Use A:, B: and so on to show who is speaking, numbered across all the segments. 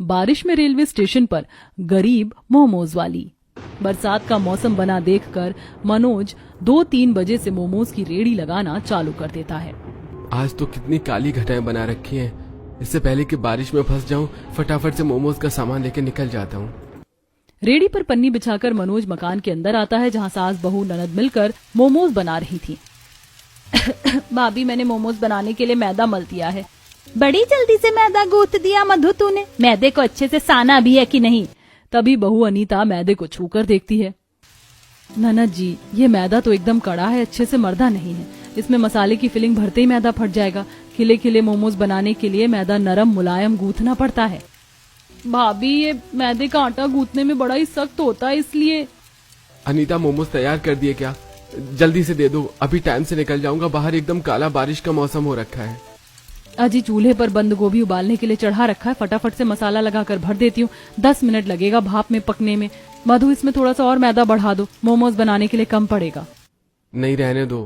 A: बारिश में railway station पर गरीब मोमोज वाली। बरसात का मौसम बना देखकर मनोज 2-3 बजे से मोमोज की रेडी लगाना चालू कर देता है।
B: आज तो कितनी काली घटाएं बना रखी हैं। इससे पहले कि बारिश में फंस जाऊं, फटाफट से मोमोज का सामान लेकर निकल जाता हूं।
A: रेडी पर पन्नी बिछाकर मनोज मकान के अंदर आता है, जहां सास बहू ननद मिलकर मोमोज बना रही थी। भाभी, मैंने मोमोज बनाने के लिए मैदा मल दिया है।
C: बड़ी जल्दी से मैदा गूंथ दिया मधु तूने। मैदे को अच्छे से साना भी है कि नहीं?
A: तभी बहू अनीता मैदे को छूकर देखती है। ननद जी, ये मैदा तो एकदम कड़ा है, अच्छे से मर्दा नहीं है। इसमें मसाले की फिलिंग भरते ही मैदा फट जाएगा। खिले खिले मोमोज बनाने के लिए मैदा नरम मुलायम गूंथना पड़ता है। भाभी, ये मैदे का आटा गूंथने में बड़ा ही सख्त होता है, इसलिए।
B: अनीता, मोमोज तैयार कर दिए क्या? जल्दी से दे दो, अभी टाइम से निकल जाऊंगा। बाहर एकदम काला बारिश का मौसम हो रखा है।
A: अजी, चूल्हे पर बंद गोभी उबालने के लिए चढ़ा रखा है, फटाफट से मसाला लगाकर भर देती हूँ। 10 मिनट लगेगा भाप में पकने में। मधु, इसमें थोड़ा सा और मैदा बढ़ा दो, मोमोज बनाने के लिए कम पड़ेगा।
B: नहीं, रहने दो,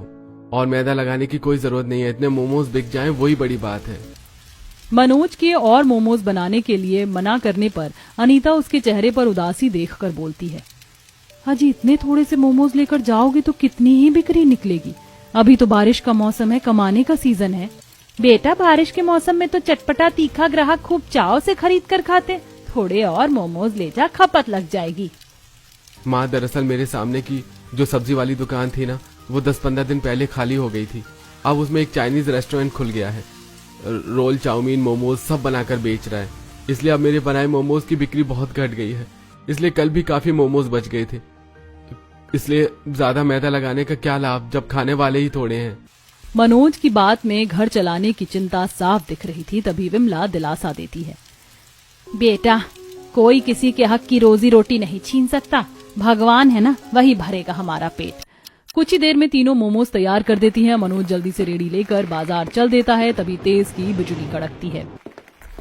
B: और मैदा लगाने की कोई जरूरत नहीं है। इतने मोमोज बिक जाएं वही बड़ी बात है।
A: मनोज के और मोमोज बनाने के लिए मना करने पर अनीता उसके चेहरे पर उदासी देखकर बोलती है, अजी, इतने थोड़े से मोमोज लेकर जाओगे तो कितनी ही बिक्री निकलेगी? अभी तो बारिश का मौसम है, कमाने का सीजन है।
C: बेटा, बारिश के मौसम में तो चटपटा तीखा ग्राहक खूब चाव से खरीद कर खाते। थोड़े और मोमोज ले जा, खपत लग जाएगी।
B: माँ, दरअसल मेरे सामने की जो सब्जी वाली दुकान थी ना, वो 10-15 दिन पहले खाली हो गई थी। अब उसमें एक चाइनीज रेस्टोरेंट खुल गया है। रोल, चाउमीन, मोमोज सब बनाकर बेच रहा है। इसलिए अब मेरे बनाए मोमोज की बिक्री बहुत घट गई है। इसलिए कल भी काफी मोमोज बच गए थे। इसलिए ज्यादा मैदा लगाने का क्या लाभ, जब खाने वाले ही थोड़े हैं।
A: मनोज की बात में घर चलाने की चिंता साफ दिख रही थी। तभी विमला दिलासा देती है,
C: बेटा, कोई किसी के हक की रोजी रोटी नहीं छीन सकता। भगवान है ना, वही भरेगा हमारा पेट।
A: कुछ ही देर में तीनों मोमोज तैयार कर देती हैं। मनोज जल्दी से रेडी लेकर बाजार चल देता है। तभी तेज की बिजली कड़कती है।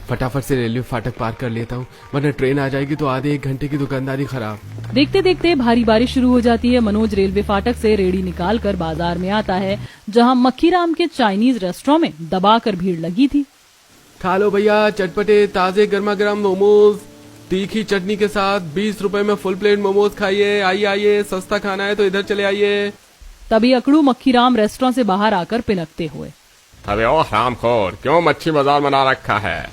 B: फटाफट से रेलवे फाटक पार कर लेता हूँ, वरना ट्रेन आ जाएगी तो आधे 1 घंटे की दुकानदारी खराब।
A: देखते देखते भारी बारिश शुरू हो जाती है। मनोज रेलवे फाटक से रेडी निकालकर बाजार में आता है, जहाँ मक्खीराम के चाइनीज रेस्टोरेंट में दबाकर भीड़ लगी थी।
B: खा लो भैया, चटपटे ताजे गर्मा गर्म मोमोज, तीखी चटनी के साथ 20 रुपए में फुल प्लेट मोमोज खाइए। आइए आइए, सस्ता खाना है तो इधर चले आइए।
A: तभी अकड़ू मक्खीराम रेस्टोरेंट से बाहर आकर पिनकते हुए,
D: अबे ओ हरामखोर, क्यों मच्छी बाजार बना रखा है?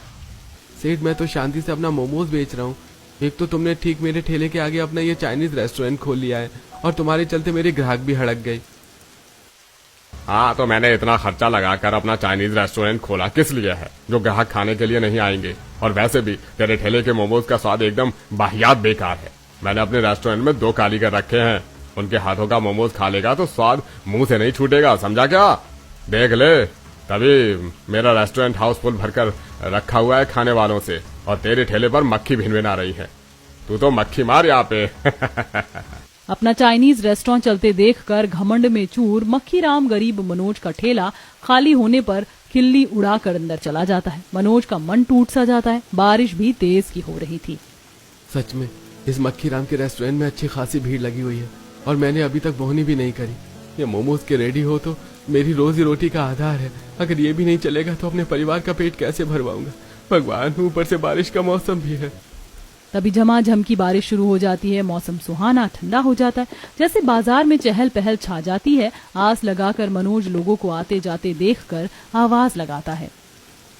B: सेठ, मैं तो शांति से अपना मोमोज बेच रहा हूँ। एक तो तुमने ठीक मेरे ठेले के आगे अपना ये चाइनीज रेस्टोरेंट खोल लिया है, और तुम्हारे चलते मेरे ग्राहक भी हड़क गए।
D: हाँ, तो मैंने इतना खर्चा लगाकर अपना चाइनीज रेस्टोरेंट खोला किस लिए है? जो ग्राहक खाने के लिए नहीं आएंगे। और वैसे भी तेरे ठेले के मोमोज का स्वाद एकदम वाहियात बेकार है। मैंने अपने रेस्टोरेंट में 2 कारीगर रखे हैं, उनके हाथों का मोमोज खा लेगा तो स्वाद मुंह से नहीं छूटेगा, समझा क्या? देख ले, तभी मेरा रेस्टोरेंट हाउसफुल भरकर रखा हुआ है खाने वालों से, और तेरे ठेले पर मक्खी भिनभिना रही है। तू तो मक्खी मार यहाँ पे।
A: अपना चाइनीज रेस्टोरेंट चलते देखकर घमंड में चूर मक्खीराम गरीब मनोज का ठेला खाली होने पर खिल्ली उड़ाकर अंदर चला जाता है। मनोज का मन टूट सा जाता है। बारिश भी तेज की हो रही थी।
B: सच में इस मक्खीराम के रेस्टोरेंट में अच्छी खासी भीड़ लगी हुई है, और मैंने अभी तक बोहनी भी नहीं करी। ये मोमोज के रेडी हो तो मेरी रोजी रोटी का आधार है। अगर ये भी नहीं चलेगा तो अपने परिवार का पेट कैसे भरवाऊंगा? भगवान, ऊपर से बारिश का मौसम भी है।
A: तभी झमाझम की बारिश शुरू हो जाती है। मौसम सुहाना ठंडा हो जाता है। जैसे बाजार में चहल पहल छा जाती है। आस लगाकर मनोज लोगों को आते जाते देखकर आवाज लगाता है,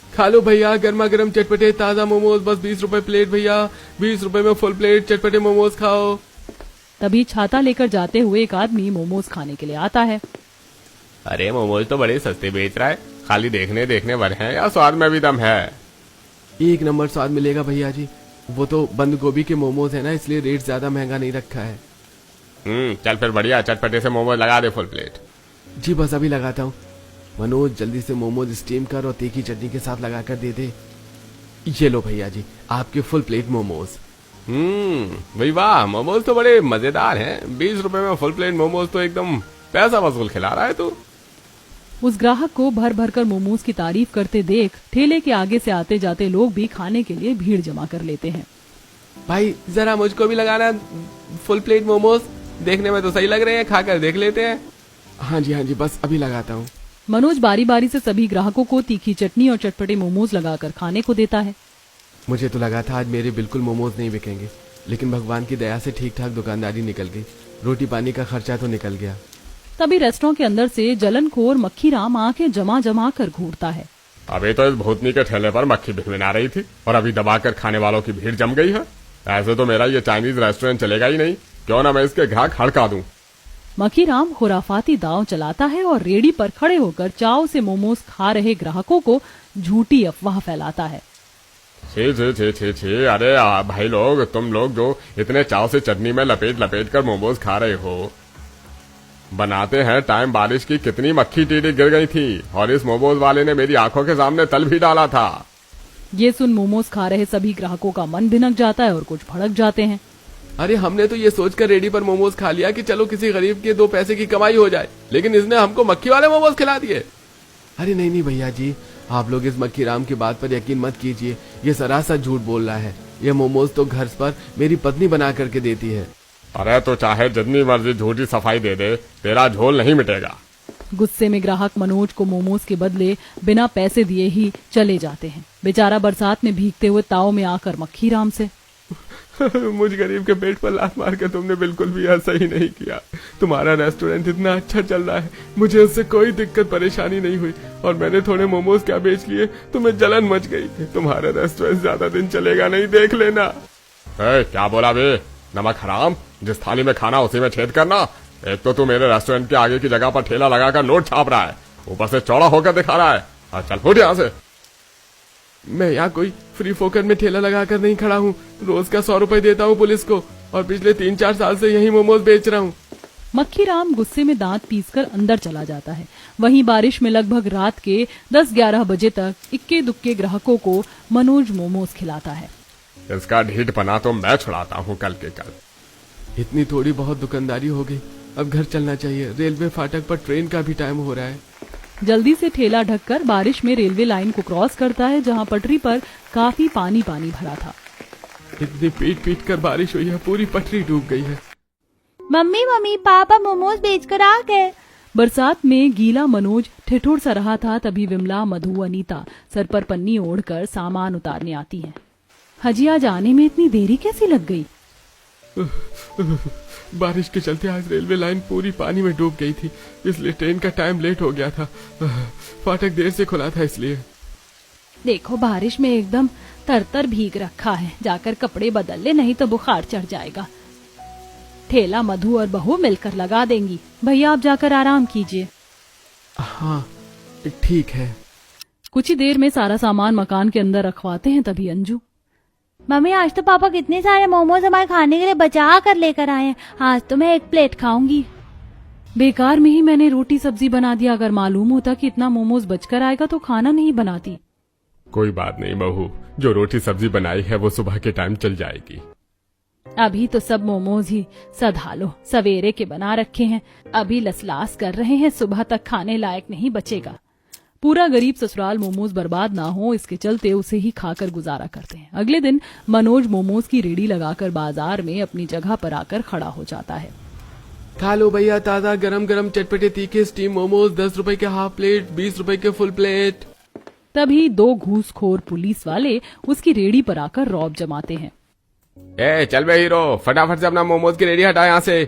B: खा लो भैया, गर्मा गर्म चटपटे ताजा मोमोज, बस 20 रुपए प्लेट भैया। 20 रुपए में फुल प्लेट चटपटे मोमोज खाओ।
A: तभी छाता लेकर जाते हुए एक आदमी मोमोज खाने के लिए आता है।
D: अरे, मोमोज तो बड़े सस्ते बेच रहा है। खाली देखने देखने भर हैं या स्वाद में भी दम है?
B: 1 नंबर स्वाद मिलेगा भैया जी। वो तो बंद गोभी के मोमोज है ना, इसलिए रेट ज्यादा महंगा नहीं रखा है।
D: चल फिर बढ़िया, चटपटे से मोमोज लगा दे फुल प्लेट।
B: जी बस अभी लगाता हूँ। मनोज, जल्दी से मोमोज स्टीम कर और तीखी चटनी के साथ लगा कर दे दे। ये लो भैया जी, आपके फुल प्लेट मोमोज।
D: भाई वाह, मोमोज तो बड़े मजेदार हैं। 20 रुपए में फुल प्लेट मोमोज तो एकदम पैसा वसूल खिला रहा है तू।
A: उस ग्राहक को भर भर कर मोमोज की तारीफ करते देख ठेले के आगे से आते जाते लोग भी खाने के लिए भीड़ जमा कर लेते हैं।
B: भाई, जरा मुझको भी लगाना फुल प्लेट मोमोज। देखने में तो सही लग रहे हैं, खाकर देख लेते हैं। हाँ जी, बस अभी लगाता हूँ।
A: मनोज बारी बारी से सभी ग्राहकों को तीखी चटनी और चटपटे मोमोज लगाकर खाने को देता है।
B: मुझे तो लगा था आज मेरे बिल्कुल मोमोज नहीं बिकेंगे, लेकिन भगवान की दया से ठीक ठाक दुकानदारी निकल गई। रोटी पानी का खर्चा तो निकल गया।
A: तभी रेस्टोरेंट के अंदर से जलनखोर मक्खीराम आंखें जमा जमा कर घूरता है।
D: अभी तो इस भूतनी के ठेले पर मक्खी भिनभिना रही थी और अभी दबाकर खाने वालों की भीड़ जम गई है। ऐसे तो मेरा ये चाइनीज रेस्टोरेंट चलेगा ही नहीं। क्यों ना मैं इसके ग्राहक हड़का दूं।
A: मक्खीराम खुराफाती दांव चलाता है और रेडी पर खड़े होकर चाव से मोमोज खा रहे ग्राहकों को झूठी अफवाह फैलाता है।
D: छे छे छे छे छे, अरे भाई लोग, तुम लोग जो इतने चाव से चटनी में लपेट लपेट कर मोमोज खा रहे हो, बनाते हैं टाइम बारिश की कितनी मक्खी टीडी गिर गई थी और इस मोमोज वाले ने मेरी आंखों के सामने तल भी डाला था।
A: ये सुन मोमोज खा रहे सभी ग्राहकों का मन भिनक जाता है और कुछ भड़क जाते हैं।
B: अरे हमने तो ये सोचकर रेडी पर मोमोज खा लिया कि चलो किसी गरीब के 2 पैसे की कमाई हो जाए, लेकिन इसने हमको मक्खी वाले मोमोज खिला दिए। अरे नहीं भैया जी, आप लोग इस मक्खीराम की बात पर यकीन मत कीजिए। ये सरासर झूठ बोल रहा है। ये मोमोज तो घर पर मेरी पत्नी बना करके देती है।
D: अरे तो चाहे जितनी मर्जी झूठी सफाई दे दे, तेरा झोल नहीं मिटेगा।
A: गुस्से में ग्राहक मनोज को मोमोज के बदले बिना पैसे दिए ही चले जाते हैं। बेचारा बरसात में भीगते हुए ताव में आकर मक्खीराम से
B: मुझ गरीब के पेट पर लात मार के तुमने बिल्कुल भी ऐसा ही नहीं किया। तुम्हारा रेस्टोरेंट इतना अच्छा चल रहा है, मुझे उससे कोई दिक्कत परेशानी नहीं हुई और मैंने थोड़े मोमोज क्या बेच लिए, तुम्हें जलन मच गई। तुम्हारा रेस्टोरेंट ज्यादा दिन चलेगा नहीं, देख लेना।
D: क्या बोला बे, नमक हराम, जिस थाली में खाना उसी में छेद करना। एक तो तू मेरे रेस्टोरेंट के आगे की जगह पर ठेला लगाकर नोट छाप रहा है, ऊपर से चौड़ा होकर दिखा रहा है। चल फुट यहाँ से।
B: मैं यहाँ कोई फ्री फोकट में ठेला लगाकर नहीं खड़ा हूँ। रोज का 100 रुपए देता हूँ पुलिस को और पिछले 3-4 साल से यही मोमोज बेच रहा हूँ।
A: मक्खीराम गुस्से में दांत पीसकर अंदर चला जाता है। वहीं बारिश में लगभग रात के 10-11 बजे तक इक्के दुक्के ग्राहकों को मनोज मोमोज खिलाता है।
D: इसका ढीठपना तो मैं छुड़ाता हूँ कल के कल।
B: इतनी थोड़ी बहुत दुकानदारी हो गई, अब घर चलना चाहिए। रेलवे फाटक पर ट्रेन का भी टाइम हो रहा है।
A: जल्दी से ठेला ढककर बारिश में रेलवे लाइन को क्रॉस करता है, जहां पटरी पर काफी पानी भरा था।
B: इतनी पीट कर बारिश हुई है, पूरी पटरी डूब गई है।
C: मम्मी पापा मोमोज बेचकर आ गए।
A: बरसात में गीला मनोज ठिठुर सा रहा था, तभी विमला, मधु, अनीता सर पर पन्नी ओढ़कर सामान उतारने आती हैं। हजी आज आने में इतनी देरी कैसी लग गई?
B: बारिश के चलते आज रेलवे लाइन पूरी पानी में डूब गई थी, इसलिए ट्रेन का टाइम लेट हो गया था। फाटक देर से खुला था इसलिए।
C: देखो बारिश में एकदम तरतर भीग रखा है, जाकर कपड़े बदल ले, नहीं तो बुखार चढ़ जाएगा। ठेला मधु और बहू मिलकर लगा देंगी। भैया आप जाकर आराम कीजिए।
B: हाँ ठीक है।
A: कुछ ही देर में सारा सामान मकान के अंदर रखवाते हैं, तभी अंजू,
C: मम्मी आज तो पापा कितने सारे मोमोज हमारे खाने के लिए बचा कर लेकर आए हैं, आज तो मैं 1 प्लेट खाऊंगी।
A: बेकार में ही मैंने रोटी सब्जी बना दिया। अगर मालूम होता कि इतना मोमोज बचकर आएगा तो खाना नहीं बनाती।
D: कोई बात नहीं बहू, जो रोटी सब्जी बनाई है वो सुबह के टाइम चल जाएगी।
A: अभी तो सब मोमोज ही सधा लो, सवेरे के बना रखे हैं, अभी लसलास कर रहे हैं, सुबह तक खाने लायक नहीं बचेगा। पूरा गरीब ससुराल मोमोज बर्बाद ना हो, इसके चलते उसे ही खाकर गुजारा करते हैं। अगले दिन मनोज मोमोज की रेडी लगाकर बाजार में अपनी जगह पर आकर खड़ा हो जाता है।
B: खा लो भैया, ताजा गरम गरम चटपटे तीखे स्टीम मोमोज, 10 रुपए के हाफ प्लेट, 20 रुपए के फुल प्लेट।
A: तभी 2 घूसखोर पुलिस वाले उसकी रेडी पर आकर रौब जमाते हैं।
D: चल बे हीरो, फटाफट से अपना मोमोज की रेडी हटा यहाँ से।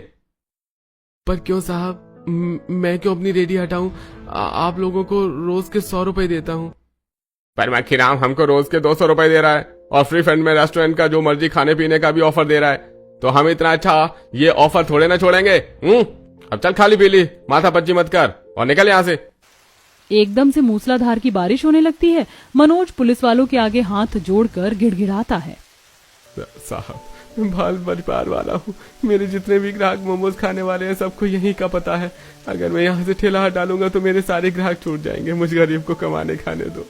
B: पर क्यों साहब, मैं क्यों अपनी रेडी हटाऊं? आप लोगों को रोज के 100 रुपए देता हूँ।
D: पर मक्खीराम हमको रोज के 200 रुपए दे रहा है और फ्री फंड में रेस्टोरेंट का जो मर्जी खाने पीने का भी ऑफर दे रहा है, तो हम इतना अच्छा ये ऑफर थोड़े ना छोड़ेंगे। अब चल खाली पीली, माथा पच्ची मत कर और निकल यहाँ से।
A: एकदम से मूसलाधार की बारिश होने लगती है। मनोज पुलिस वालों के आगे हाथ जोड़कर गिड़गिड़ाता है।
B: साहब मैं बाल परिवार वाला हूँ, मेरे जितने भी ग्राहक मोमोज खाने वाले हैं सबको यही का पता है। अगर मैं यहाँ से ठेला हटा लूंगा तो मेरे सारे ग्राहक छूट जाएंगे। मुझ गरीब को कमाने खाने दो।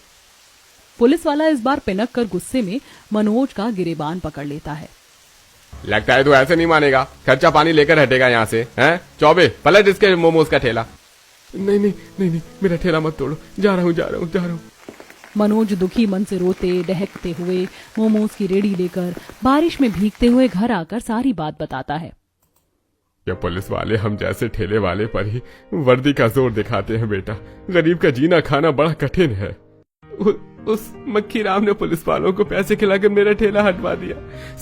A: पुलिस वाला इस बार पिनक कर गुस्से में मनोज का गिरेबान पकड़ लेता है।
D: लगता है तू ऐसे नहीं मानेगा, खर्चा पानी लेकर हटेगा यहाँ से, हैं? चौबे पलट इसके मोमोज का ठेला।
B: नहीं, मेरा ठेला मत तोड़ो, जा रहा हूँ।
A: मनोज दुखी मन से रोते डहकते हुए मोमोज की रेडी लेकर बारिश में भीगते हुए घर आकर सारी बात बताता है।
D: ये पुलिस वाले हम जैसे ठेले वाले पर ही वर्दी का जोर दिखाते हैं बेटा। गरीब का जीना खाना बड़ा कठिन है।
B: उस मक्खी राम ने पुलिस वालों को पैसे खिलाकर मेरा ठेला हटवा दिया।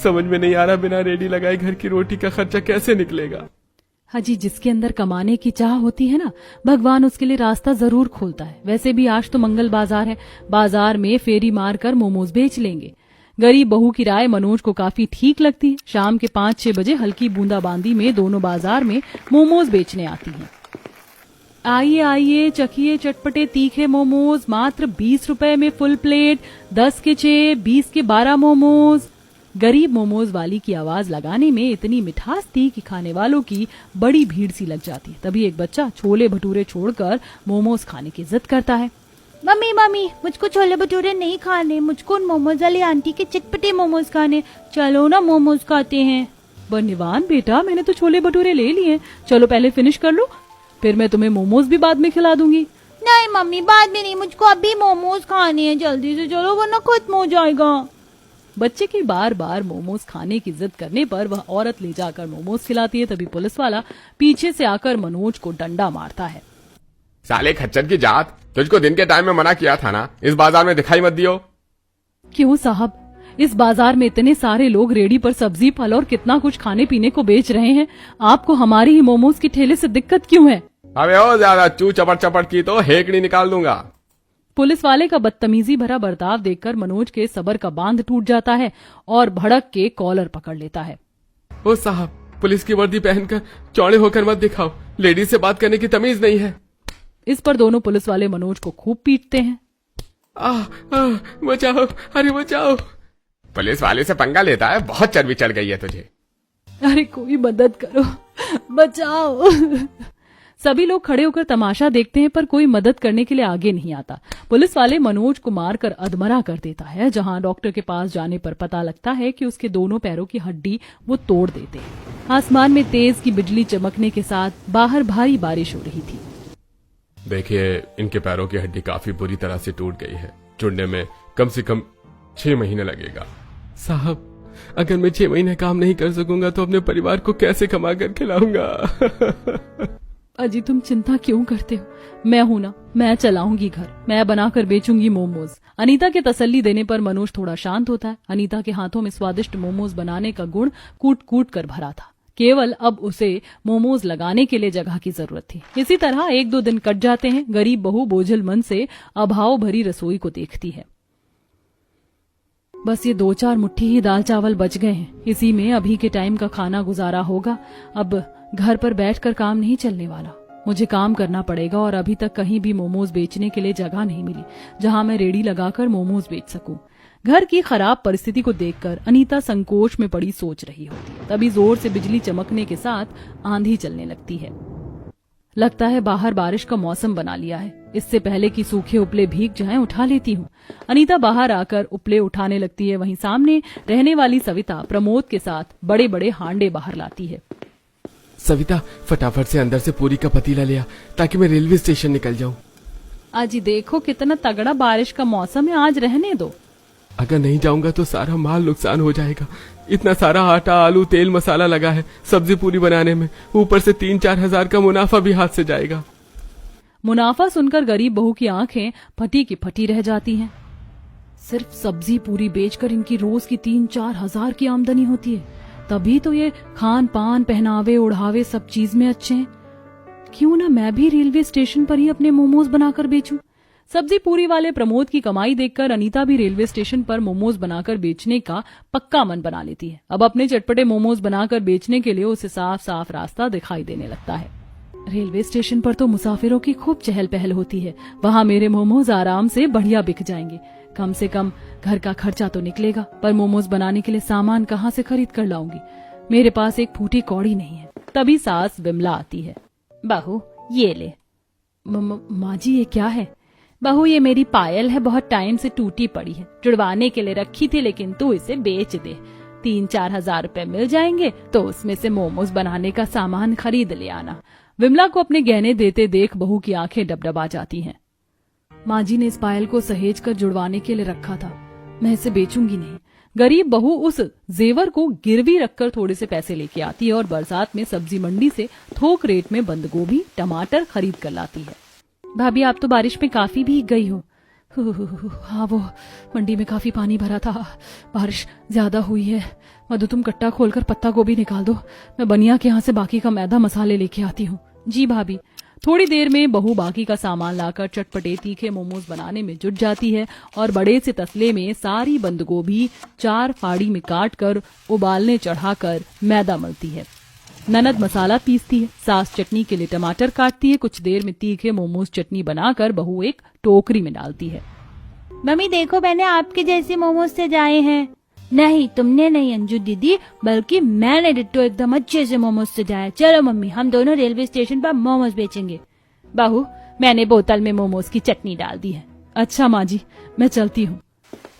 B: समझ में नहीं आ रहा बिना रेडी लगाए घर की रोटी का खर्चा कैसे निकलेगा।
A: हाजी, जिसके अंदर कमाने की चाह होती है ना, भगवान उसके लिए रास्ता जरूर खोलता है। वैसे भी आज तो मंगल बाजार है, बाजार में फेरी मार कर मोमोज बेच लेंगे। गरीब बहू की राय मनोज को काफी ठीक लगती है। शाम के 5-6 बजे हल्की बूंदाबांदी में दोनों बाजार में मोमोज बेचने आती हैं। आइए आइए, चखिए चटपटे तीखे मोमोज, मात्र 20 रुपए में फुल प्लेट, 10 के 6, 20 के 12 मोमोज। गरीब मोमोज वाली की आवाज लगाने में इतनी मिठास थी कि खाने वालों की बड़ी भीड़ सी लग जाती। तभी एक बच्चा छोले भटूरे छोड़कर मोमोज खाने की जिद करता है।
C: मम्मी मम्मी, मुझको छोले भटूरे नहीं खाने, मुझको मोमोज वाली आंटी के चटपटे मोमोज खाने, चलो ना मोमोज खाते हैं।
A: बनिवान बेटा, मैंने तो छोले भटूरे ले लिए, चलो पहले फिनिश कर लो, फिर मैं तुम्हें मोमोज भी बाद में खिला दूंगी।
C: नहीं मम्मी, बाद में नहीं, मुझको अभी मोमोज खाने हैं, जल्दी से चलो वरना खत्म हो जाएगा।
A: बच्चे की बार बार मोमोज खाने की जिद करने पर वह औरत ले जाकर मोमोज खिलाती है। तभी पुलिस वाला पीछे से आकर मनोज को डंडा मारता है।
D: साले खच्चर की जात, तुझको दिन के टाइम में मना किया था ना, इस बाजार में दिखाई मत दियो।
A: क्यों साहब, इस बाजार में इतने सारे लोग रेडी पर सब्जी फल और कितना कुछ खाने पीने को बेच रहे हैं, आपको हमारी ही मोमोज के ठेले से दिक्कत क्यों है?
D: अबे ओ ज्यादा चू चपट चपट की तो हेकड़ी निकाल दूंगा।
A: पुलिस वाले का बदतमीजी भरा बर्ताव देखकर मनोज के सबर का बांध टूट जाता है और भड़क के कॉलर पकड़ लेता है।
B: ओ साहब, पुलिस की वर्दी पहनकर चौड़े होकर मत दिखाओ, लेडीज से बात करने की तमीज नहीं है।
A: इस पर दोनों पुलिस वाले मनोज को खूब पीटते हैं।
B: बचाओ, अरे बचाओ।
D: पुलिस वाले से पंगा लेता है, बहुत चर्बी चढ़ गई है तुझे।
A: अरे कोई मदद करो, बचाओ। सभी लोग खड़े होकर तमाशा देखते हैं पर कोई मदद करने के लिए आगे नहीं आता। पुलिस वाले मनोज को मारकर अधमरा कर देता है, जहां डॉक्टर के पास जाने पर पता लगता है कि उसके दोनों पैरों की हड्डी वो तोड़ देते हैं। आसमान में तेज की बिजली चमकने के साथ बाहर भारी बारिश हो रही थी।
D: देखिए, इनके पैरों की हड्डी काफी बुरी तरह से टूट गई है, जुड़ने में कम से कम 6 महीने लगेगा।
B: साहब, अगर मैं 6 महीने काम नहीं कर सकूंगा तो अपने परिवार को कैसे कमा कर खिलाऊंगा?
A: अजी, तुम चिंता क्यों करते हो? मैं हूं ना, मैं चलाऊंगी घर, मैं बनाकर बेचूंगी मोमोज। अनीता के तसल्ली देने पर मनोज थोड़ा शांत होता है। अनीता के हाथों में स्वादिष्ट मोमोज बनाने का गुण कूट कूट कर भरा था, केवल अब उसे मोमोज लगाने के लिए जगह की जरूरत थी। इसी तरह 1-2 दिन कट जाते हैं। गरीब बहू बोझल मन से अभाव भरी रसोई को देखती है। बस ये 2-4 मुट्ठी ही दाल चावल बच गए हैं, इसी में अभी के टाइम का खाना गुजारा होगा। अब घर पर बैठकर काम नहीं चलने वाला, मुझे काम करना पड़ेगा। और अभी तक कहीं भी मोमोज बेचने के लिए जगह नहीं मिली जहां मैं रेडी लगाकर मोमोज बेच सकूं। घर की खराब परिस्थिति को देखकर अनीता संकोच में पड़ी सोच रही होती। तभी जोर से बिजली चमकने के साथ आंधी चलने लगती है। लगता है बाहर बारिश का मौसम बना लिया है। इससे पहले कि सूखे उपले भीग जाएं, उठा लेती हूँ। अनीता बाहर आकर उपले उठाने लगती है। वहीं सामने रहने वाली सविता प्रमोद के साथ बड़े बड़े हांडे बाहर लाती है।
B: सविता, फटाफट से अंदर से पूरी का पतीला लिया ताकि मैं रेलवे स्टेशन निकल जाऊं।
A: आज देखो कितना तगड़ा बारिश का मौसम है, आज रहने दो।
B: अगर नहीं जाऊंगा तो सारा माल नुकसान हो जाएगा। इतना सारा आटा, आलू, तेल, मसाला लगा है सब्जी पूरी बनाने में, ऊपर से 3-4 हजार का मुनाफा भी हाथ से जाएगा।
A: मुनाफा सुनकर गरीब बहू की आंखें फटी की फटी रह जाती हैं। सिर्फ सब्जी पूरी बेचकर इनकी रोज की 3-4 हजार की आमदनी होती है, तभी तो ये खान पान, पहनावे, ओढ़ावे सब चीज में अच्छे हैं। क्यों ना मैं भी रेलवे स्टेशन पर ही अपने मोमोज बनाकर बेचूं। सब्जी पूरी वाले प्रमोद की कमाई देखकर अनीता भी रेलवे स्टेशन पर मोमोज बनाकर बेचने का पक्का मन बना लेती है। अब अपने चटपटे मोमोज बनाकर बेचने के लिए उसे साफ साफ रास्ता दिखाई देने लगता है। रेलवे स्टेशन पर तो मुसाफिरों की खूब चहल पहल होती है, वहां मेरे मोमोज आराम से बढ़िया बिक जाएंगे। कम से कम घर का खर्चा तो निकलेगा, पर मोमोज बनाने के लिए सामान कहाँ से खरीद कर लाऊंगी? मेरे पास एक फूटी कौड़ी नहीं है। तभी सास विमला आती है।
C: बहू ये ले।
A: माँ जी, ये क्या है?
C: बहू ये मेरी पायल है, बहुत टाइम से टूटी पड़ी है, जुड़वाने के लिए रखी थी, लेकिन तू इसे बेच दे। 3-4 हजार रुपए मिल जाएंगे तो उसमें से मोमोज बनाने का सामान खरीद ले आना।
A: विमला को अपने गहने देते देख बहू की आंखें डबडबा जाती हैं। माँ जी ने इस पायल को सहेज कर जुड़वाने के लिए रखा था, मैं इसे बेचूंगी नहीं। गरीब बहू उस जेवर को गिरवी रखकर थोड़े से पैसे लेके आती है और बरसात में सब्जी मंडी से थोक रेट में बंद गोभी, टमाटर खरीद कर लाती है।
C: भाभी आप तो बारिश में काफी भीग गई हो,
A: हाँ, वो मंडी में काफी पानी भरा था, बारिश ज्यादा हुई है। मधु, तुम कट्टा खोलकर पत्ता गोभी निकाल दो, मैं बनिया के यहाँ से बाकी का मैदा मसाले लेके आती हूँ।
C: जी भाभी। थोड़ी देर में बहू बाकी का सामान लाकर चटपटे तीखे मोमोज बनाने में जुट जाती है और बड़े से तसले में सारी बंद गोभी 4 फाड़ी में काट कर उबालने चढ़ाकर मैदा मलती है। ननद मसाला पीसती है, सास चटनी के लिए टमाटर काटती है। कुछ देर में तीखे मोमोज चटनी बनाकर बहू एक टोकरी में डालती है।
E: मम्मी देखो, मैंने आपके जैसे मोमोज सजाए हैं। नहीं, तुमने नहीं अंजू दीदी, बल्कि मैंने डिट्टो एकदम अच्छे से मोमोज सजाया। चलो मम्मी, हम दोनों रेलवे स्टेशन पर मोमोज बेचेंगे।
C: बहू, मैंने बोतल में मोमोज की चटनी डाल दी है।
A: अच्छा माँ जी, मैं चलती हूँ।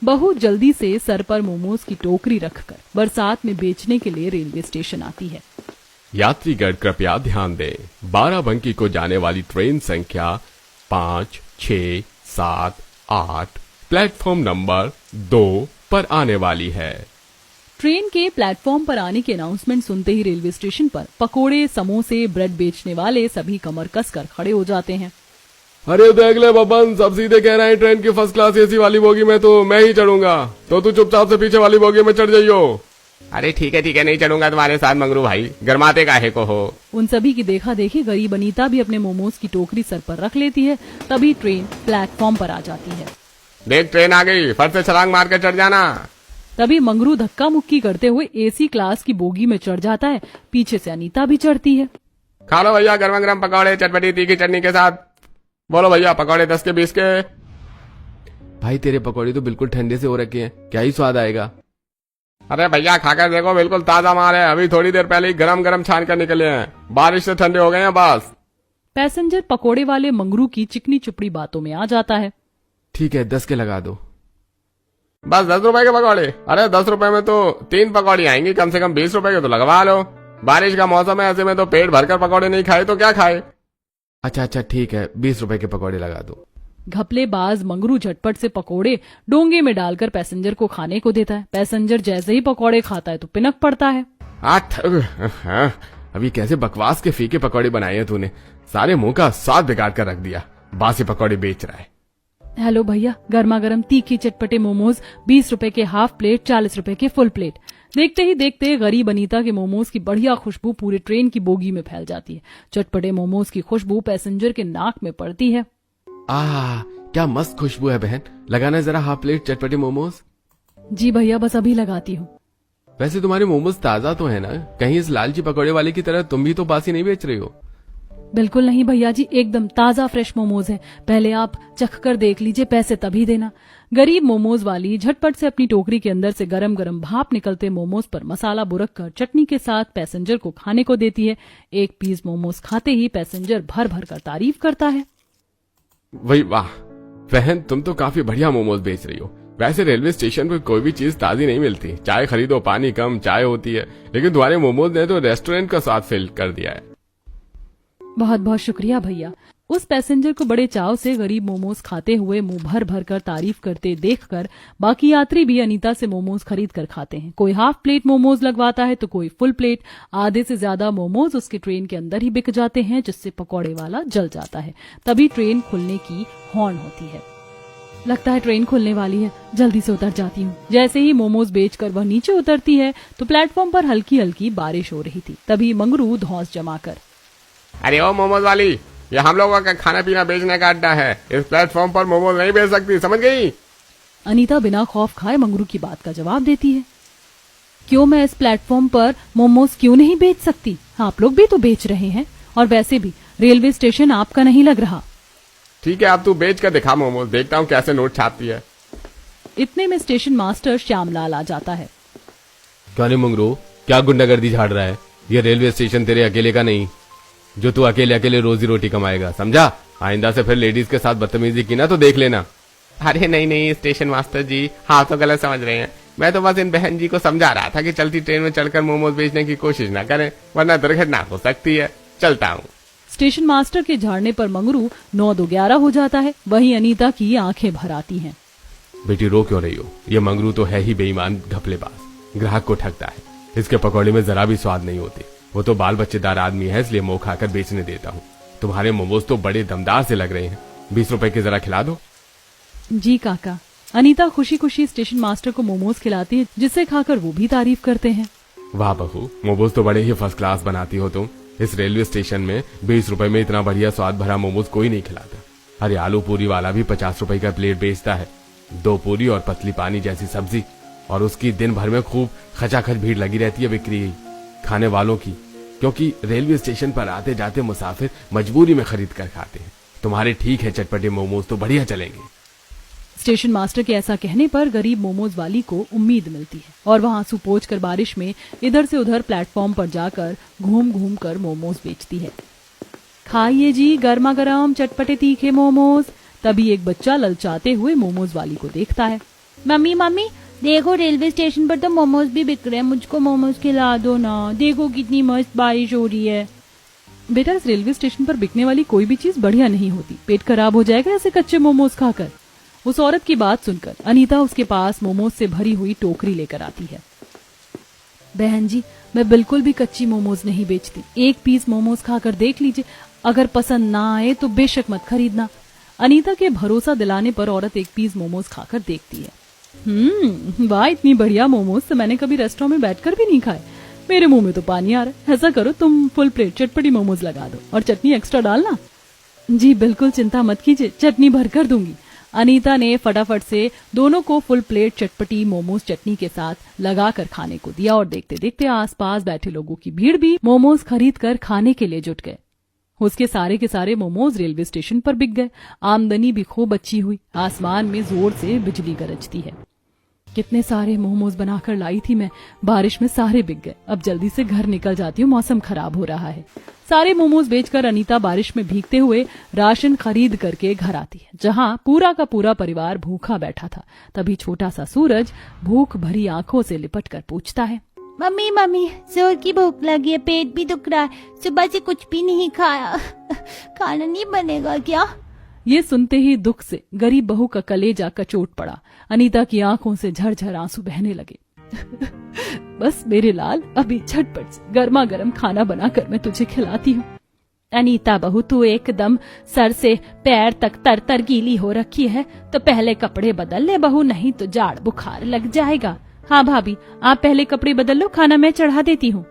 A: बहू जल्दी से सर पर मोमोज की टोकरी रखकर बरसात में बेचने के लिए रेलवे स्टेशन आती है।
D: यात्रीगण कृपया ध्यान दें, बाराबंकी को जाने वाली ट्रेन संख्या 5, 6, 7, 8 प्लेटफॉर्म नंबर 2 पर आने वाली है।
A: ट्रेन के प्लेटफॉर्म पर आने की अनाउंसमेंट सुनते ही रेलवे स्टेशन पर पकोड़े, समोसे, ब्रेड बेचने वाले सभी कमर कसकर खड़े हो जाते हैं।
B: अरे देख ले बबन, सब सीधे कह रहे हैं ट्रेन की फर्स्ट क्लास एसी वाली बोगी में तो मैं ही चढ़ूंगा, तो तू चुपचाप से पीछे वाली बोगी में चढ़ जाइयो।
D: अरे ठीक है, नहीं चढ़ूंगा तुम्हारे साथ मंगरू भाई, गरमाते काहे को हो।
A: उन सभी की देखा देखी गरीब अनीता भी अपने मोमोज की टोकरी सर पर रख लेती है। तभी ट्रेन प्लेटफॉर्म पर आ जाती है।
D: देख ट्रेन आ गई, फट से छलांग मार के चढ़ जाना।
A: तभी मंगरू धक्का मुक्की करते हुए एसी क्लास की बोगी में चढ़ जाता है। पीछे से अनीता भी चढ़ती है।
D: खा लो भैया गर्मा गर्म पकौड़े चटपटी तीखी चटनी के साथ। बोलो भैया, पकौड़े 10 के 20 के।
B: भाई तेरे पकौड़े तो बिल्कुल ठंडे से हो रखे हैं, क्या ही स्वाद आएगा।
D: अरे भैया खाकर देखो, बिल्कुल ताजा माल है, अभी थोड़ी देर पहले ही गरम गरम छान कर निकले हैं, बारिश से ठंडे हो गए हैं बस।
A: पैसेंजर पकोड़े वाले मंगरू की चिकनी चुपड़ी बातों में आ जाता है।
B: ठीक है, 10 के लगा दो।
D: बस 10 रुपए के पकौड़े? अरे 10 रुपए में तो 3 पकौड़ी आएंगी, कम से कम 20 रुपए के तो लगवा लो। बारिश का मौसम है, ऐसे में तो पेट भरकर पकौड़े नहीं खाए तो क्या खाए।
B: अच्छा ठीक है, 20 रुपए के पकौड़े लगा दो।
A: घपलेबाज मंगरू झटपट से पकोड़े डोंगे में डालकर पैसेंजर को खाने को देता है। पैसेंजर जैसे ही पकोड़े खाता है तो पिनक पड़ता है।
B: अभी कैसे बकवास के फीके पकौड़े बनाए हैं तूने, सारे मुंह का स्वाद बिगाड़ कर रख दिया। बासी पकौड़े बेच रहा है।
A: हेलो भैया, गर्मा गर्म तीखी चटपटे मोमोज 20 रुपए के हाफ प्लेट, 40 रुपए के फुल प्लेट। देखते ही देखते गरीब अनीता के मोमोज की बढ़िया खुशबू पूरे ट्रेन की बोगी में फैल जाती है। चटपटे मोमोज की खुशबू पैसेंजर के नाक में पड़ती है।
B: क्या मस्त खुशबू है बहन, लगाना जरा हाफ प्लेट चटपटे मोमोज।
A: जी भैया, बस अभी लगाती हूँ।
B: वैसे तुम्हारे मोमोज ताजा तो है ना, कहीं इस लालची पकौड़े वाले की तरह तुम भी तो बासी नहीं बेच रही हो।
A: बिल्कुल नहीं भैया जी, एकदम ताजा फ्रेश मोमोज है, पहले आप चख कर देख लीजिए, पैसे तभी देना। गरीब मोमोज वाली झटपट से अपनी टोकरी के अंदर से गरम गरम भाप निकलते मोमोज पर मसाला बुरक कर चटनी के साथ पैसेंजर को खाने को देती है। एक पीस मोमोज खाते ही पैसेंजर भर भर कर तारीफ करता है।
B: वही वाह बहन, तुम तो काफी बढ़िया मोमोज बेच रही हो। वैसे रेलवे स्टेशन पर कोई भी चीज ताजी नहीं मिलती, चाय खरीदो पानी कम चाय होती है, लेकिन तुम्हारे मोमोज ने तो रेस्टोरेंट का स्वाद फिल कर दिया है।
A: बहुत बहुत शुक्रिया भैया। उस पैसेंजर को बड़े चाव से गरीब मोमोज खाते हुए मुंह भर भर कर तारीफ करते देखकर बाकी यात्री भी अनीता से मोमोज खरीद कर खाते हैं। कोई हाफ प्लेट मोमोज लगवाता है तो कोई फुल प्लेट। आधे से ज्यादा मोमोज उसके ट्रेन के अंदर ही बिक जाते हैं, जिससे पकौड़े वाला जल जाता है। तभी ट्रेन खुलने की हॉर्न होती है। लगता है ट्रेन खुलने वाली है, जल्दी से उतर जाती हूँ। जैसे ही मोमोज बेचकर वह नीचे उतरती है तो प्लेटफॉर्म पर हल्की हल्की बारिश हो रही थी। तभी मंगरू धौंस जमाकर,
D: अरे ओ मोमोज वाली, ये हम लोगों का खाना पीना बेचने का अड्डा है, इस प्लेटफॉर्म पर मोमोज नहीं बेच सकती, समझ गई।
A: अनीता बिना खौफ खाए मंगरू की बात का जवाब देती है। क्यों, मैं इस प्लेटफॉर्म पर मोमोज क्यों नहीं बेच सकती? आप लोग भी तो बेच रहे हैं, और वैसे भी रेलवे स्टेशन आपका नहीं लग रहा।
D: ठीक है, अब तू बेच कर दिखा मोमोज, देखता हूँ कैसे नोट छापती है।
A: इतने में स्टेशन मास्टर श्यामलाल आ जाता है।
B: क्या नहीं मंगरू, क्या गुंडागर्दी झाड़ रहा है? ये रेलवे स्टेशन तेरे अकेले का नहीं, जो तू अकेले अकेले रोजी रोटी कमाएगा, समझा? आइंदा से फिर लेडीज के साथ बदतमीजी की ना तो देख लेना।
D: अरे नहीं स्टेशन मास्टर जी, हाँ तो गलत समझ रहे हैं। मैं तो बस इन बहन जी को समझा रहा था कि चलती ट्रेन में चढ़कर मोमोज बेचने की कोशिश ना करें, वरना दुर्घटना हो सकती है। चलता हूँ।
A: स्टेशन मास्टर के झाड़ने पर मंगरू 9-2-11 हो जाता है। वहीं अनीता की आंखें भर आती हैं।
B: बेटी रो क्यों रही हो? ये मंगरू तो है ही बेईमान घपलेबाज, ग्राहक को ठगता है। इसके पकौड़े में जरा भी स्वाद नहीं होती। वो तो बाल बच्चेदार आदमी है, इसलिए मुंह खाकर बेचने देता हूँ। तुम्हारे मोमोज तो बड़े दमदार से लग रहे हैं, 20 रुपए के जरा खिला दो।
A: जी काका। अनीता खुशी खुशी स्टेशन मास्टर को मोमोज खिलाती है, जिसे खाकर वो भी तारीफ करते हैं।
B: वाह बहू, मोमोज तो बड़े ही फर्स्ट क्लास बनाती हो तुम। इस रेलवे स्टेशन में 20 रुपए में इतना बढ़िया स्वाद भरा मोमोज कोई नहीं खिलाता। अरे आलू पूरी वाला भी 50 रुपए का प्लेट बेचता है। 2 पूरी और पतली पानी जैसी सब्जी, और उसकी दिन भर में खूब खचाखच भीड़ लगी रहती है बिक्री खाने वालों की, क्योंकि रेलवे स्टेशन पर आते जाते मुसाफिर मजबूरी में खरीद कर खाते हैं। तुम्हारे ठीक है चटपटे मोमोज तो बढ़िया चलेंगे।
A: स्टेशन मास्टर के ऐसा कहने पर गरीब मोमोज वाली को उम्मीद मिलती है और वह आंसू पोंछ कर बारिश में इधर से उधर प्लेटफॉर्म पर जाकर घूम घूम कर मोमोज बेचती है। खाइए जी गर्मा गर्म चटपटे तीखे मोमोज। तभी एक बच्चा ललचाते हुए मोमोज वाली को देखता है।
E: मम्मी मम्मी देखो रेलवे स्टेशन पर तो मोमोज भी बिक रहे हैं, मुझको मोमोज खिला दो ना। देखो कितनी मस्त बारिश हो रही है।
A: बेटा, इस रेलवे स्टेशन पर बिकने वाली कोई भी चीज बढ़िया नहीं होती। पेट खराब हो जाएगा ऐसे कच्चे मोमोज खाकर। उस औरत की बात सुनकर अनीता उसके पास मोमोज से भरी हुई टोकरी लेकर आती है। बहन जी, मैं बिल्कुल भी कच्ची मोमोज नहीं बेचती। एक पीस मोमोज खाकर देख लीजिए, अगर पसंद ना आए तो बेशक मत खरीदना। अनीता के भरोसा दिलाने पर औरत एक पीस मोमोज खाकर देखती है। वाह, इतनी बढ़िया मोमोज तो मैंने कभी रेस्टोरेंट में बैठकर भी नहीं खाए। मेरे मुंह में तो पानी आ रहा है। ऐसा करो, तुम फुल प्लेट चटपटी मोमोज लगा दो और चटनी एक्स्ट्रा डालना। जी बिल्कुल, चिंता मत कीजिए, चटनी भर कर दूंगी। अनीता ने फटाफट से दोनों को फुल प्लेट चटपटी मोमोज चटनी के साथ लगाकर खाने को दिया और देखते देखते आसपास बैठे लोगों की भीड़ भी मोमोज खरीद कर खाने के लिए जुट गए। उसके सारे के सारे मोमोज रेलवे स्टेशन पर बिक गए। आमदनी भी खूब अच्छी हुई। आसमान में जोर से बिजली गरजती है। कितने सारे मोमोज बनाकर लाई थी मैं, बारिश में सारे बिक गए। अब जल्दी से घर निकल जाती हूँ, मौसम खराब हो रहा है। सारे मोमोज बेचकर अनीता बारिश में भीगते हुए राशन खरीद करके घर आती है, जहाँ पूरा का पूरा परिवार भूखा बैठा था। तभी छोटा सा सूरज भूख भरी आंखों से लिपट कर पूछता है,
E: मम्मी मम्मी जोर की भूख लगी है, पेट भी दुख रहा है, सुबह से कुछ भी नहीं खाया। खाना नहीं बनेगा क्या?
A: ये सुनते ही दुख से गरीब बहू का कलेजा कचोट पड़ा। अनीता की आंखों से झरझर आंसू बहने लगे। बस मेरे लाल, अभी झटपट से गर्मा गर्म खाना बनाकर मैं तुझे खिलाती हूँ।
E: अनीता बहू, तू एकदम सर से पैर तक तर तर गीली हो रखी है, तो पहले कपड़े बदल ले बहू, नहीं तो जाड़ बुखार लग जाएगा। हाँ भाभी, आप पहले कपड़े बदल लो, खाना मैं चढ़ा देती हूँ।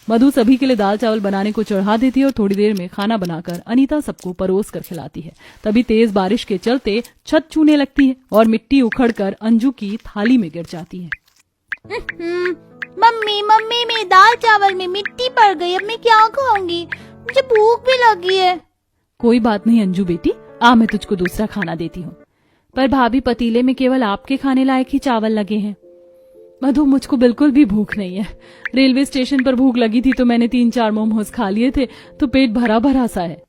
A: मधु सभी के लिए दाल चावल बनाने को चढ़ा देती है और थोड़ी देर में खाना बनाकर अनीता सबको परोस कर खिलाती है। तभी तेज बारिश के चलते छत छूने लगती है और मिट्टी उखड़कर अंजू की थाली में गिर जाती है।
E: मम्मी मम्मी, मेरी दाल चावल में मिट्टी पड़ गई, अब मैं क्या खाऊंगी? मुझे भूख भी लगी है।
A: कोई बात नहीं अंजू बेटी, आ मैं तुझको दूसरा खाना देती हूँ।
E: पर भाभी, पतीले में केवल आपके खाने लायक ही चावल लगे हैं।
A: मधु, मुझको बिल्कुल भी भूख नहीं है। रेलवे स्टेशन पर भूख लगी थी तो मैंने 3-4 मोमोज खा लिए थे, तो पेट भरा भरा सा है।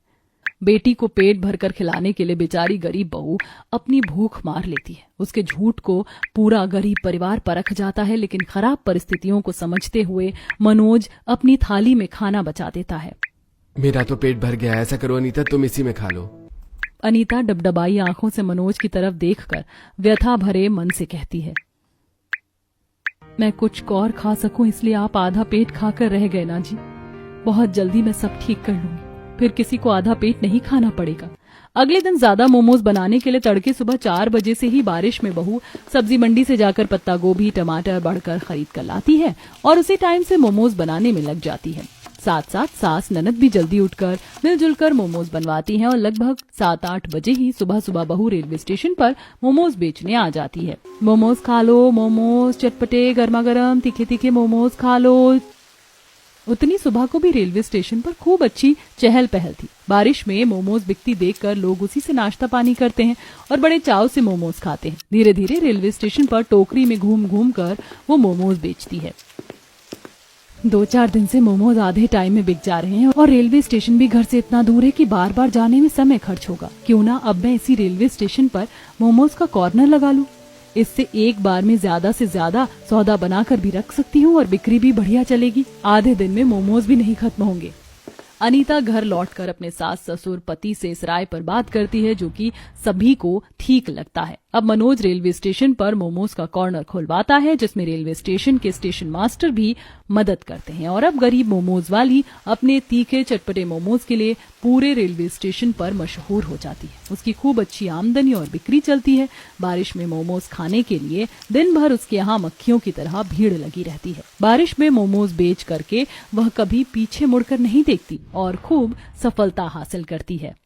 A: बेटी को पेट भरकर खिलाने के लिए बेचारी गरीब बहू अपनी भूख मार लेती है। उसके झूठ को पूरा गरीब परिवार परख जाता है, लेकिन खराब परिस्थितियों को समझते हुए मनोज अपनी थाली में खाना बचा देता है।
B: मेरा तो पेट भर गया, ऐसा करो अनीता, तुम इसी में खा लो।
A: अनीता डबडबाई आंखों से मनोज की तरफ देखकर व्यथा भरे मन से कहती है, मैं कुछ और खा सकूं इसलिए आप आधा पेट खाकर रह गए ना जी। बहुत जल्दी मैं सब ठीक कर लूंगी, फिर किसी को आधा पेट नहीं खाना पड़ेगा। अगले दिन ज्यादा मोमोज बनाने के लिए तड़के सुबह 4 बजे से ही बारिश में बहू सब्जी मंडी से जाकर पत्ता गोभी टमाटर बढ़कर खरीद कर लाती है और उसी टाइम से मोमोज बनाने में लग जाती है। साथ साथ सास ननद भी जल्दी उठकर मिलजुल कर मोमोज बनवाती हैं और लगभग 7-8 बजे ही सुबह सुबह बहू रेलवे स्टेशन पर मोमोज बेचने आ जाती है। मोमोज खा लो, मोमोज चटपटे गर्मा गर्म तीखे तीखे मोमोज खा लो। उतनी सुबह को भी रेलवे स्टेशन पर खूब अच्छी चहल पहल थी। बारिश में मोमोज बिकती देखकर लोग उसी से नाश्ता पानी करते हैं और बड़े चाव से मोमोज खाते हैं। धीरे धीरे रेलवे स्टेशन पर टोकरी में घूम घूम कर वो मोमोज बेचती है। 2-4 दिन से मोमोज आधे टाइम में बिक जा रहे हैं और रेलवे स्टेशन भी घर से इतना दूर है कि बार बार जाने में समय खर्च होगा। क्यों ना अब मैं इसी रेलवे स्टेशन पर मोमोज का कॉर्नर लगा लूं। इससे एक बार में ज्यादा से ज्यादा सौदा बनाकर भी रख सकती हूँ और बिक्री भी बढ़िया चलेगी। आधे दिन में मोमोज भी नहीं खत्म होंगे। अनीता घर लौटकर अपने सास ससुर पति से इस राय पर बात करती है जो कि सभी को ठीक लगता है। अब मनोज रेलवे स्टेशन पर मोमोज का कॉर्नर खुलवाता है, जिसमें रेलवे स्टेशन के स्टेशन मास्टर भी मदद करते हैं। और अब गरीब मोमोज वाली अपने तीखे चटपटे मोमोज के लिए पूरे रेलवे स्टेशन पर मशहूर हो जाती है। उसकी खूब अच्छी आमदनी और बिक्री चलती है। बारिश में मोमोज खाने के लिए दिन भर उसके यहाँ मक्खियों की तरह भीड़ लगी रहती है। बारिश में मोमोज बेच करके वह कभी पीछे मुड़कर नहीं देखती और खूब सफलता हासिल करती है।